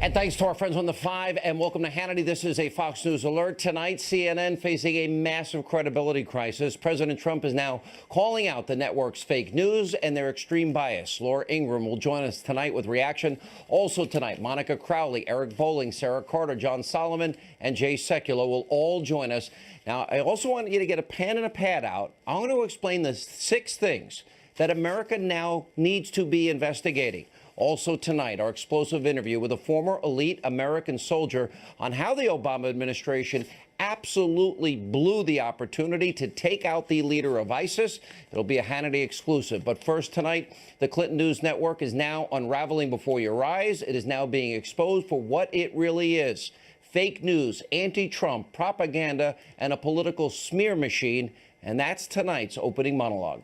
And thanks to our friends on the 5, and welcome to Hannity. This is a Fox News alert. Tonight, CNN facing a massive credibility crisis. President Trump is now calling out the network's fake news and their extreme bias. Laura Ingraham will join us tonight with reaction. Also tonight, Monica Crowley, Eric Bolling, Sarah Carter, John Solomon, and Jay Sekulow will all join us. Now, I also want you to get a pen and a pad out. I'm going to explain the 6 things that America now needs to be investigating. Also tonight, our explosive interview with a former elite American soldier on how the Obama administration absolutely blew the opportunity to take out the leader of ISIS. It'll be a Hannity exclusive. But first tonight, the Clinton News Network is now unraveling before your eyes. It is now being exposed for what it really is. Fake news, anti-Trump, propaganda, and a political smear machine. And that's tonight's opening monologue.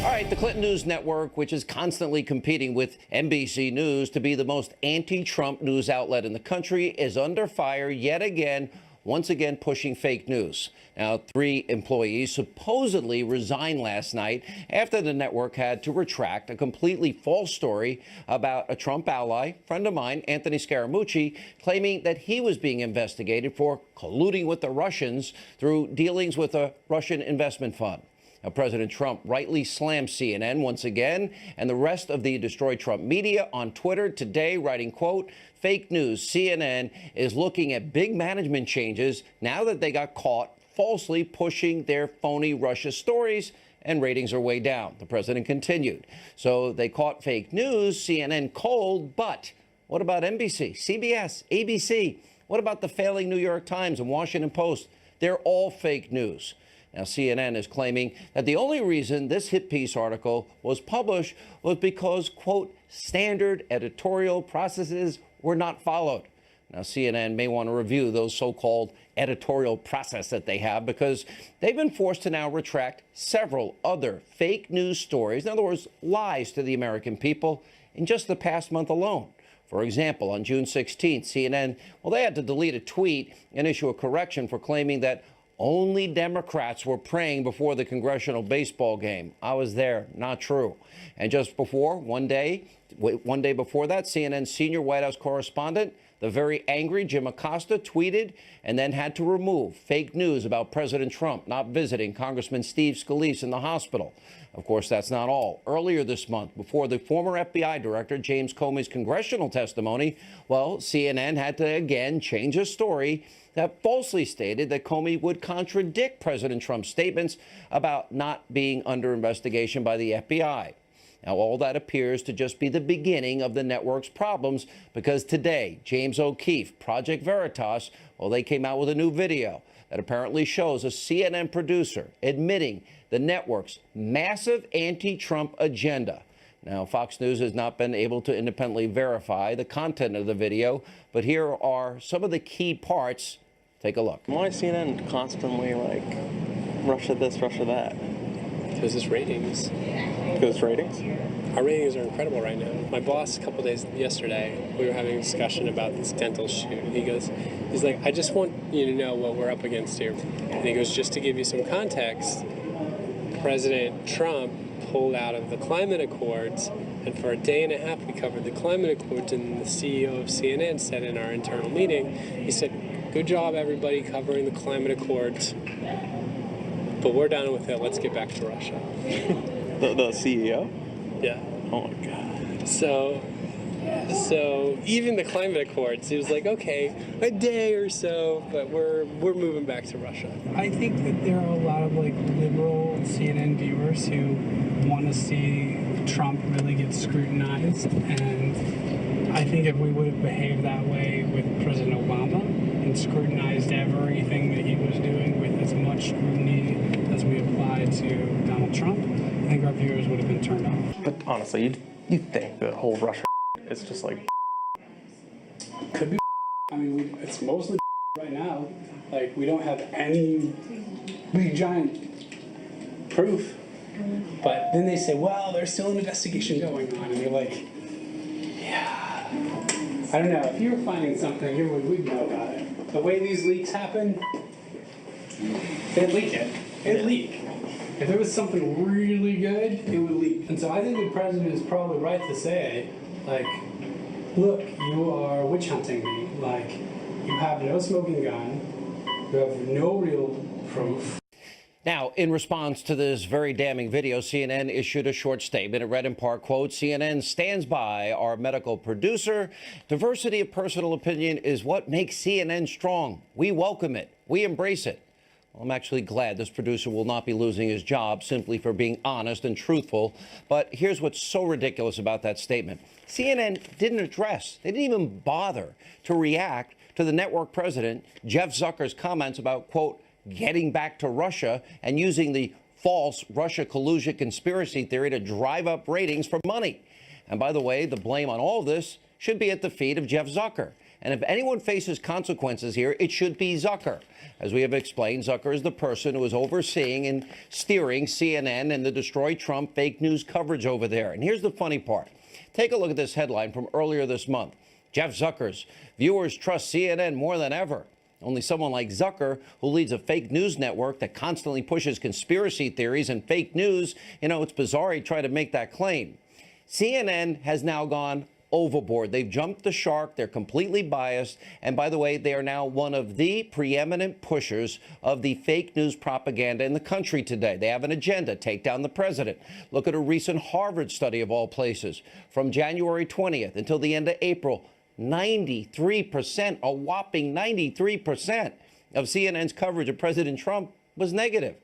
All right, the Clinton News Network, which is constantly competing with NBC News to be the most anti-Trump news outlet in the country, is under fire yet again, once again pushing fake news. Now, 3 employees supposedly resigned last night after the network had to retract a completely false story about a Trump ally, friend of mine, Anthony Scaramucci, claiming that he was being investigated for colluding with the Russians through dealings with a Russian investment fund. Now, President Trump rightly slammed CNN once again and the rest of the destroy Trump media on Twitter today, writing, quote, fake news, CNN is looking at big management changes now that they got caught falsely pushing their phony Russia stories and ratings are way down. The president continued. So they caught fake news, CNN cold, but what about NBC, CBS, ABC? What about the failing New York Times and Washington Post? They're all fake news. Now, CNN is claiming that the only reason this hit piece article was published was because, quote, standard editorial processes were not followed. Now, CNN may want to review those so-called editorial process that they have because they've been forced to now retract several other fake news stories, in other words, lies to the American people, in just the past month alone. For example, on June 16th, CNN, well, they had to delete a tweet and issue a correction for claiming that only Democrats were praying before the congressional baseball game. I was there. Not true. And just before, one day before that, CNN's senior White House correspondent, the very angry Jim Acosta, tweeted and then had to remove fake news about President Trump not visiting Congressman Steve Scalise in the hospital. Of course, that's not all. Earlier this month, before the former FBI director James Comey's congressional testimony, well, CNN had to again change a story that falsely stated that Comey would contradict President Trump's statements about not being under investigation by the FBI. Now, all that appears to just be the beginning of the network's problems because today, James O'Keefe, Project Veritas, well, they came out with a new video that apparently shows a CNN producer admitting the network's massive anti-Trump agenda. Now, Fox News has not been able to independently verify the content of the video, but here are some of the key parts. Take a look. Why is CNN constantly like Russia this, Russia that? Because it's ratings. Because it's ratings? Our ratings are incredible right now. My boss, a couple days yesterday, we were having a discussion about this dental shoot. And he's like, I just want you to know what we're up against here. And he goes, just to give you some context, President Trump pulled out of the climate accords, and for a day and a half we covered the climate accords, and the CEO of CNN said in our internal meeting, he said, good job everybody covering the climate accords, but we're done with it, let's get back to Russia. The CEO? Yeah. Oh my God. So even the climate accords, he was like, okay, a day or so, but we're moving back to Russia. I think that there are a lot of like liberal CNN viewers who want to see Trump really get scrutinized, and I think if we would have behaved that way with President Obama and scrutinized everything that he was doing with as much scrutiny as we applied to Donald Trump, I think our viewers would have been turned off. But honestly, you'd think the whole Russia is just like could be. I mean, it's mostly right now. Like, we don't have any big giant proof. But then they say, well, there's still an investigation going on. And you're like, yeah. I don't know. If you were finding something, we'd know about it. The way these leaks happen, they'd leak it. It'd leak. If there was something really good, it would leak. And so I think the president is probably right to say, like, look, you are witch hunting me. Like, you have no smoking gun, you have no real proof. Now, in response to this very damning video, CNN issued a short statement. It read in part, quote, CNN stands by our medical producer. Diversity of personal opinion is what makes CNN strong. We welcome it. We embrace it. Well, I'm actually glad this producer will not be losing his job simply for being honest and truthful. But here's what's so ridiculous about that statement. CNN didn't address, they didn't even bother to react to the network president, Jeff Zucker's comments about, quote, getting back to Russia and using the false Russia collusion conspiracy theory to drive up ratings for money. And by the way, the blame on all of this should be at the feet of Jeff Zucker. And if anyone faces consequences here, it should be Zucker. As we have explained, Zucker is the person who is overseeing and steering CNN and the Destroy Trump fake news coverage over there. And here's the funny part. Take a look at this headline from earlier this month. Jeff Zucker's viewers trust CNN more than ever. Only someone like Zucker, who leads a fake news network that constantly pushes conspiracy theories and fake news, it's bizarre he tried to make that claim. CNN has now gone overboard. They've jumped the shark. They're completely biased. And by the way, they are now one of the preeminent pushers of the fake news propaganda in the country today. They have an agenda, take down the president. Look at a recent Harvard study of all places. From January 20th until the end of April, 93%, a whopping 93% of CNN's coverage of President Trump was negative.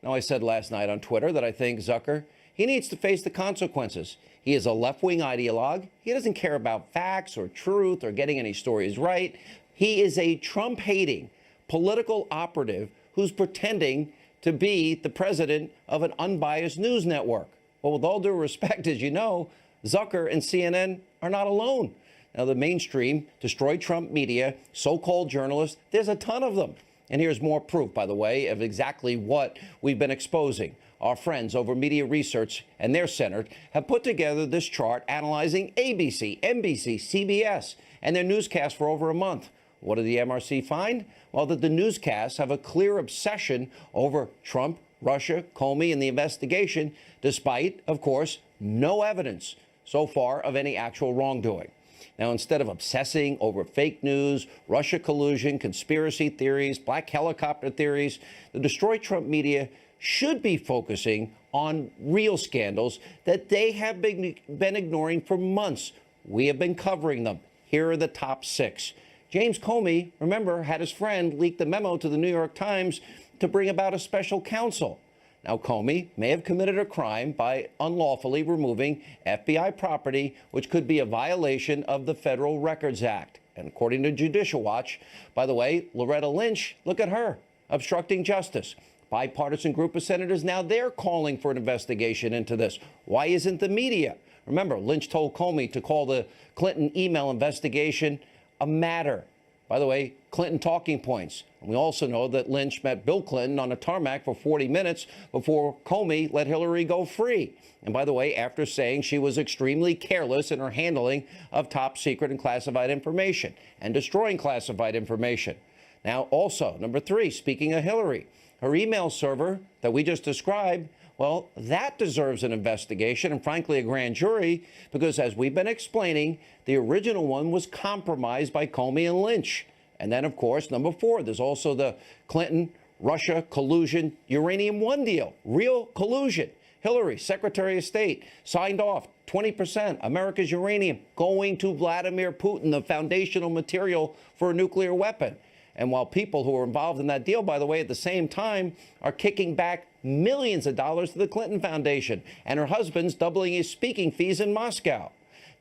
Now, I said last night on Twitter that I think Zucker, he needs to face the consequences. He is a left-wing ideologue. He doesn't care about facts or truth or getting any stories right. He is a Trump-hating political operative who's pretending to be the president of an unbiased news network. Well, with all due respect, as you know, Zucker and CNN are not alone. Now, the mainstream, Destroy Trump media, so-called journalists, there's a ton of them. And here's more proof, by the way, of exactly what we've been exposing. Our friends over Media Research and their center have put together this chart analyzing ABC, NBC, CBS, and their newscasts for over a month. What did the MRC find? Well, that the newscasts have a clear obsession over Trump, Russia, Comey, and the investigation, despite, of course, no evidence so far of any actual wrongdoing. Now, instead of obsessing over fake news, Russia collusion, conspiracy theories, black helicopter theories, the Destroy Trump media should be focusing on real scandals that they have been ignoring for months. We have been covering them. Here are the top 6. James Comey, remember, had his friend leak the memo to the New York Times to bring about a special counsel. Now, Comey may have committed a crime by unlawfully removing FBI property, which could be a violation of the Federal Records Act. And according to Judicial Watch, by the way, Loretta Lynch, look at her, obstructing justice. Bipartisan group of senators, now they're calling for an investigation into this. Why isn't the media? Remember, Lynch told Comey to call the Clinton email investigation a matter. By the way, Clinton talking points. And we also know that Lynch met Bill Clinton on a tarmac for 40 minutes before Comey let Hillary go free. And by the way, after saying she was extremely careless in her handling of top secret and classified information and destroying classified information. Now, also, number 3, speaking of Hillary, her email server that we just described, well, that deserves an investigation and, frankly, a grand jury, because as we've been explaining, the original one was compromised by Comey and Lynch. And then, of course, number 4, there's also the Clinton-Russia collusion Uranium One deal, real collusion. Hillary, Secretary of State, signed off 20% America's uranium going to Vladimir Putin, the foundational material for a nuclear weapon. And while people who are involved in that deal, by the way, at the same time, are kicking back millions of dollars to the Clinton Foundation, and her husband's doubling his speaking fees in Moscow.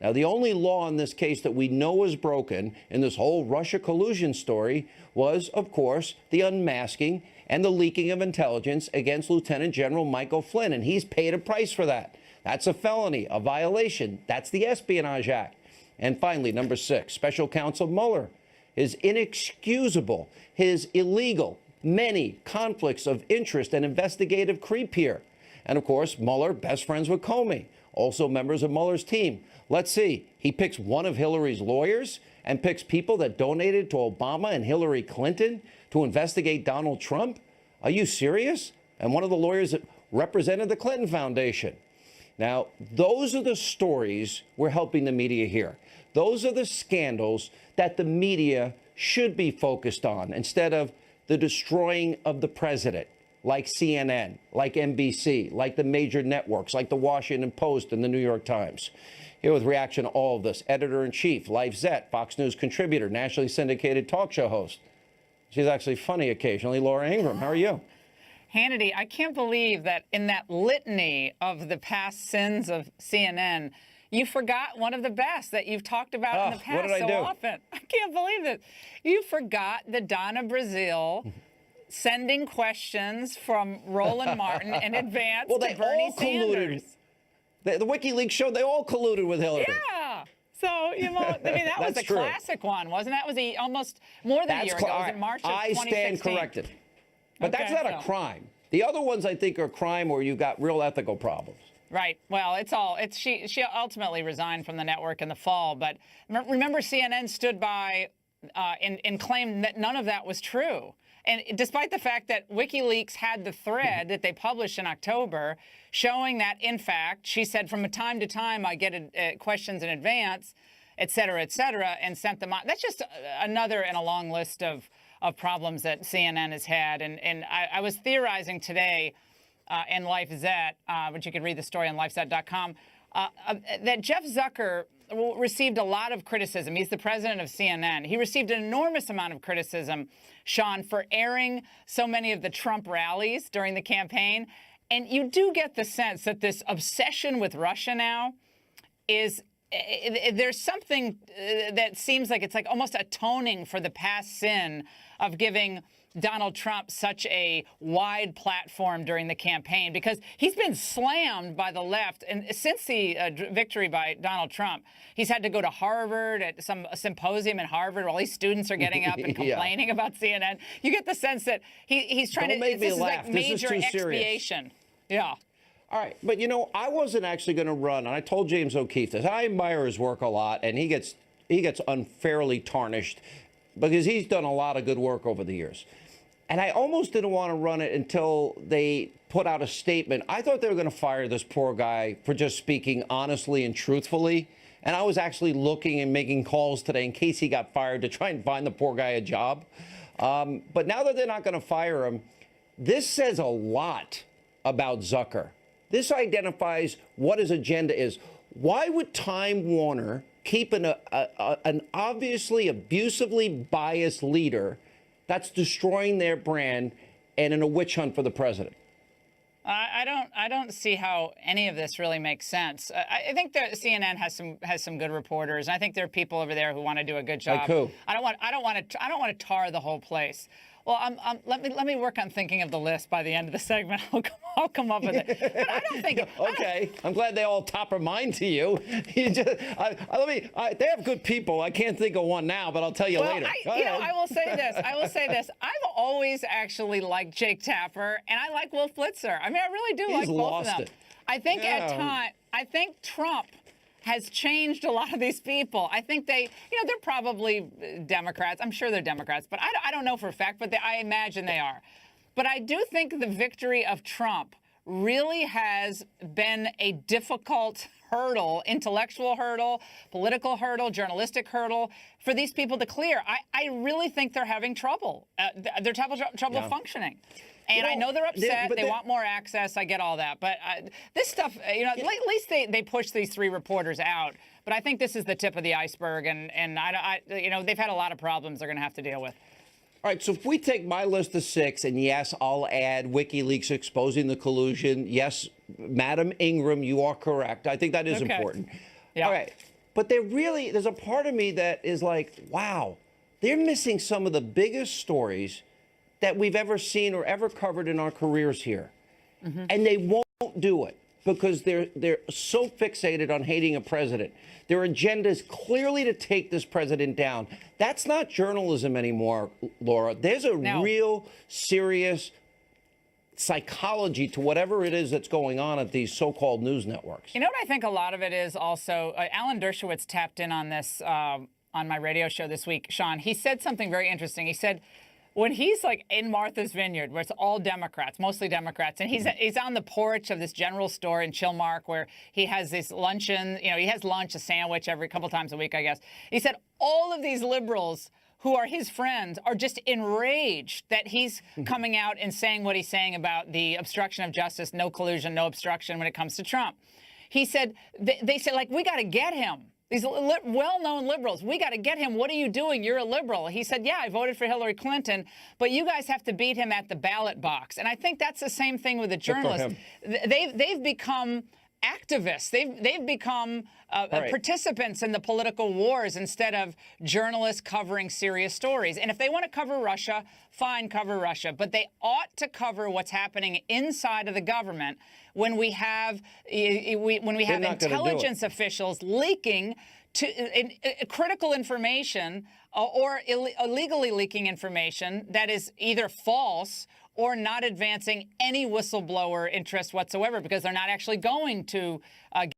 Now, the only law in this case that we know was broken in this whole Russia collusion story was, of course, the unmasking and the leaking of intelligence against Lieutenant General Michael Flynn, and he's paid a price for that. That's a felony, a violation. That's the Espionage Act. And finally, number 6, Special Counsel Mueller, his inexcusable, his illegal, many conflicts of interest and investigative creep here. And of course, Mueller, best friends with Comey, also members of Mueller's team. Let's see, he picks one of Hillary's lawyers and picks people that donated to Obama and Hillary Clinton to investigate Donald Trump? Are you serious? And one of the lawyers that represented the Clinton Foundation. Now, those are the stories we're helping the media hear. Those are the scandals that the media should be focused on instead of the destroying of the president, like CNN, like NBC, like the major networks, like the Washington Post and the New York Times. Here with reaction to all of this, editor-in-chief, LifeZette, Fox News contributor, nationally syndicated talk show host. She's actually funny occasionally, Laura Ingraham. How are you? Hannity, I can't believe that in that litany of the past sins of CNN, you forgot one of the best that you've talked about in the past often. I can't believe it. You forgot the Donna Brazile sending questions from Roland Martin in advance to Bernie Sanders. The WikiLeaks showed they all colluded with Hillary. Yeah. So, you know, I mean, that was a classic one, wasn't that? Was almost more than a year ago. It was in March of 2016. I stand corrected. But that's not a crime. The other ones, I think, are crime where you've got real ethical problems. Right. Well, she ultimately resigned from the network in the fall. But remember, CNN stood by and claimed that none of that was true. And despite the fact that WikiLeaks had the thread that they published in October showing that, in fact, she said from time to time I get questions in advance, et cetera, and sent them on. That's just another in a long list of problems that CNN has had. And I was theorizing today in LifeZette, which you could read the story on LifeZette.com, that Jeff Zucker received a lot of criticism. He's the president of CNN. He received an enormous amount of criticism, Sean, for airing so many of the Trump rallies during the campaign. And you do get the sense that this obsession with Russia now is there's something that seems like it's like almost atoning for the past sin of giving Donald Trump such a wide platform during the campaign, because he's been slammed by the left. And since the victory by Donald Trump, he's had to go to Harvard at some symposium in Harvard where all these students are getting up and complaining about CNN. You get the sense that he's trying this is like major expiation. Yeah. All right. But, you know, I wasn't actually going to run. And I told James O'Keefe this. I admire his work a lot, and he gets unfairly tarnished because he's done a lot of good work over the years. And I almost didn't want to run it until they put out a statement. I thought they were going to fire this poor guy for just speaking honestly and truthfully. And I was actually looking and making calls today in case he got fired to try and find the poor guy a job. But now that they're not going to fire him, this says a lot about Zucker. This identifies what his agenda is. Why would Time Warner keep an obviously abusively biased leader that's destroying their brand and in a witch hunt for the president? I don't see how any of this really makes sense. I think that CNN has some good reporters. And I think there are people over there who want to do a good job. Like who? I don't want to tar the whole place. Well, let me work on thinking of the list by the end of the segment. I'll come up with it. But I don't think. Okay, I'm glad they all top of mind to you. They have good people. I can't think of one now, but I'll tell you later. I will say this. I've always actually liked Jake Tapper, and I like Wolf Blitzer. I mean, I really do like both of them. I think I think Trump has changed a lot of these people. I think they're probably Democrats. I'm sure they're Democrats, but I don't know for a fact, but I imagine they are. But I do think the victory of Trump really has been a difficult hurdle, intellectual hurdle, political hurdle, journalistic hurdle for these people to clear. I really think they're having trouble. They're trouble functioning. And I know they're upset. They want more access. I get all that. But this stuff, at least they push these three reporters out. But I think this is the tip of the iceberg. And they've had a lot of problems they're going to have to deal with. All right. So if we take my list of 6, and yes, I'll add WikiLeaks exposing the collusion. Yes, Madam Ingram, you are correct. I think that is important. Yeah. All right. But there's a part of me that is like, wow, they're missing some of the biggest stories that we've ever seen or ever covered in our careers here. Mm-hmm. And they won't do it because they're so fixated on hating a president. Their agenda is clearly to take this president down. That's not journalism anymore, Laura. There's a real serious psychology to whatever it is that's going on at these so-called news networks. You know what I think a lot of it is also, Alan Dershowitz tapped in on this on my radio show this week, Sean. He said something very interesting. He said, when he's like in Martha's Vineyard, where it's all Democrats, mostly Democrats, and he's on the porch of this general store in Chilmark where he has this luncheon, you know, he has lunch, a sandwich every couple times a week, I guess. He said all of these liberals who are his friends are just enraged that he's coming out and saying what he's saying about the obstruction of justice, no collusion, no obstruction when it comes to Trump. He said, they said, like, we got to get him. These well-known liberals, we got to get him. What are you doing? You're a liberal. He said, yeah, I voted for Hillary Clinton, but you guys have to beat him at the ballot box. And I think that's the same thing with the journalists. They've become activists. They've become participants in the political wars instead of journalists covering serious stories. And if they want to cover Russia, fine, cover Russia. But they ought to cover what's happening inside of the government when we have intelligence officials leaking critical information or illegally leaking information that is either false or not advancing any whistleblower interest whatsoever, because they're not actually going to